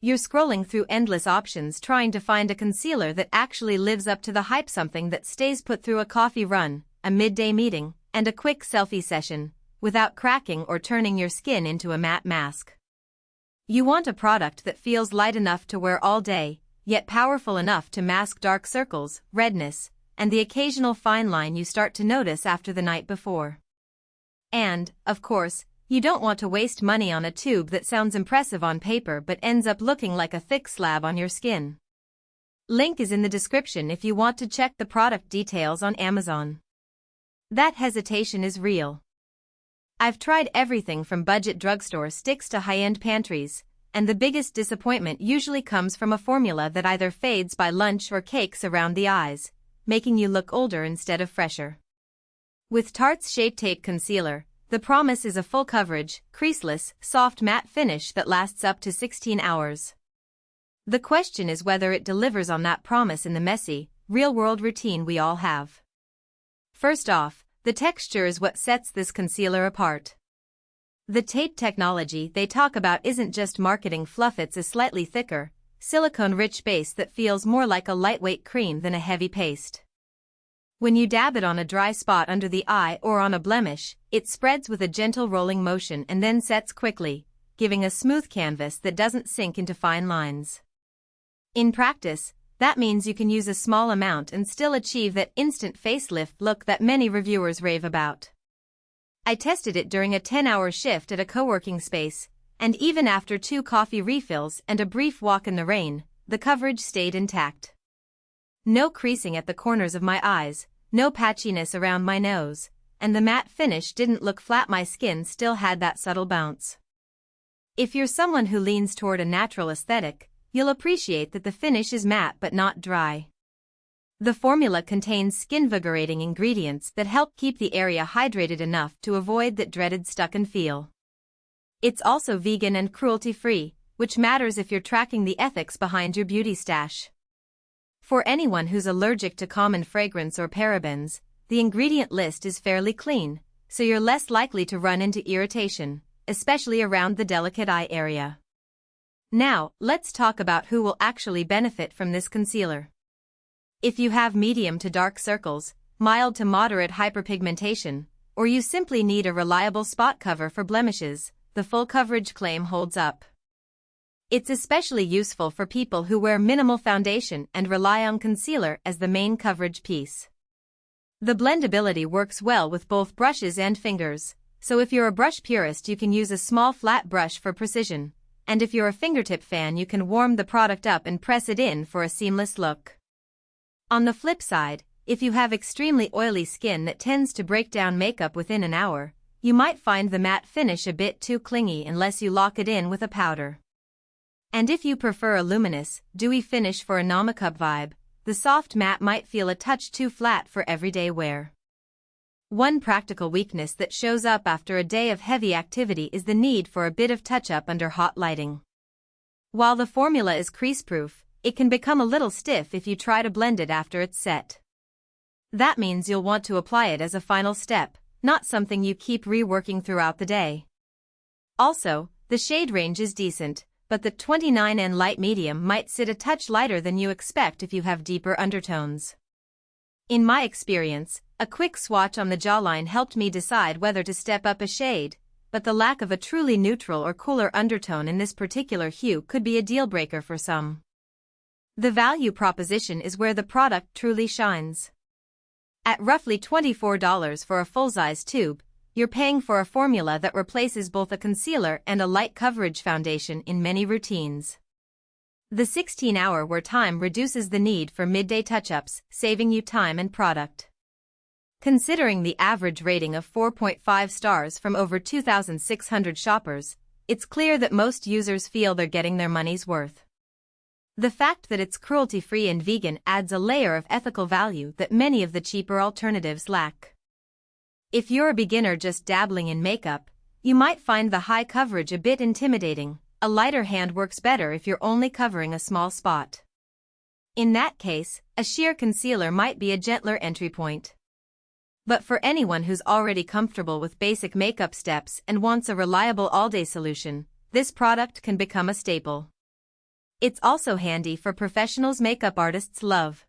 You're scrolling through endless options trying to find a concealer that actually lives up to the hype, something that stays put through a coffee run, a midday meeting, and a quick selfie session, without cracking or turning your skin into a matte mask. You want a product that feels light enough to wear all day, yet powerful enough to mask dark circles, redness, and the occasional fine line you start to notice after the night before. And, of course, you don't want to waste money on a tube that sounds impressive on paper but ends up looking like a thick slab on your skin. Link is in the description if you want to check the product details on Amazon. That hesitation is real. I've tried everything from budget drugstore sticks to high-end pantries, and the biggest disappointment usually comes from a formula that either fades by lunch or cakes around the eyes, making you look older instead of fresher. With Tarte's Shape Tape Concealer, the promise is a full coverage, creaseless, soft matte finish that lasts up to 16 hours. The question is whether it delivers on that promise in the messy, real-world routine we all have. First off, the texture is what sets this concealer apart. The tape technology they talk about isn't just marketing fluff, it's a slightly thicker, silicone-rich base that feels more like a lightweight cream than a heavy paste. When you dab it on a dry spot under the eye or on a blemish, it spreads with a gentle rolling motion and then sets quickly, giving a smooth canvas that doesn't sink into fine lines. In practice, that means you can use a small amount and still achieve that instant facelift look that many reviewers rave about. I tested it during a 10-hour shift at a co-working space, and even after 2 coffee refills and a brief walk in the rain, the coverage stayed intact. No creasing at the corners of my eyes, no patchiness around my nose, and the matte finish didn't look flat. My skin still had that subtle bounce. If you're someone who leans toward a natural aesthetic, you'll appreciate that the finish is matte but not dry. The formula contains skin-vigorating ingredients that help keep the area hydrated enough to avoid that dreaded stuck-in feel. It's also vegan and cruelty-free, which matters if you're tracking the ethics behind your beauty stash. For anyone who's allergic to common fragrance or parabens, the ingredient list is fairly clean, so you're less likely to run into irritation, especially around the delicate eye area. Now, let's talk about who will actually benefit from this concealer. If you have medium to dark circles, mild to moderate hyperpigmentation, or you simply need a reliable spot cover for blemishes, the full coverage claim holds up. It's especially useful for people who wear minimal foundation and rely on concealer as the main coverage piece. The blendability works well with both brushes and fingers, so if you're a brush purist you can use a small flat brush for precision, and if you're a fingertip fan you can warm the product up and press it in for a seamless look. On the flip side, if you have extremely oily skin that tends to break down makeup within an hour, you might find the matte finish a bit too clingy unless you lock it in with a powder. And if you prefer a luminous, dewy finish for a no-makeup vibe, the soft matte might feel a touch too flat for everyday wear. One practical weakness that shows up after a day of heavy activity is the need for a bit of touch-up under hot lighting. While the formula is crease-proof, it can become a little stiff if you try to blend it after it's set. That means you'll want to apply it as a final step, not something you keep reworking throughout the day. Also, the shade range is decent, but the 29N light medium might sit a touch lighter than you expect if you have deeper undertones. In my experience, a quick swatch on the jawline helped me decide whether to step up a shade, but the lack of a truly neutral or cooler undertone in this particular hue could be a deal-breaker for some. The value proposition is where the product truly shines. At roughly $24 for a full-size tube, you're paying for a formula that replaces both a concealer and a light coverage foundation in many routines. The 16-hour wear time reduces the need for midday touch-ups, saving you time and product. Considering the average rating of 4.5 stars from over 2,600 shoppers, it's clear that most users feel they're getting their money's worth. The fact that it's cruelty-free and vegan adds a layer of ethical value that many of the cheaper alternatives lack. If you're a beginner just dabbling in makeup, you might find the high coverage a bit intimidating. A lighter hand works better if you're only covering a small spot. In that case, a sheer concealer might be a gentler entry point. But for anyone who's already comfortable with basic makeup steps and wants a reliable all-day solution, this product can become a staple. It's also handy for professionals makeup artists love.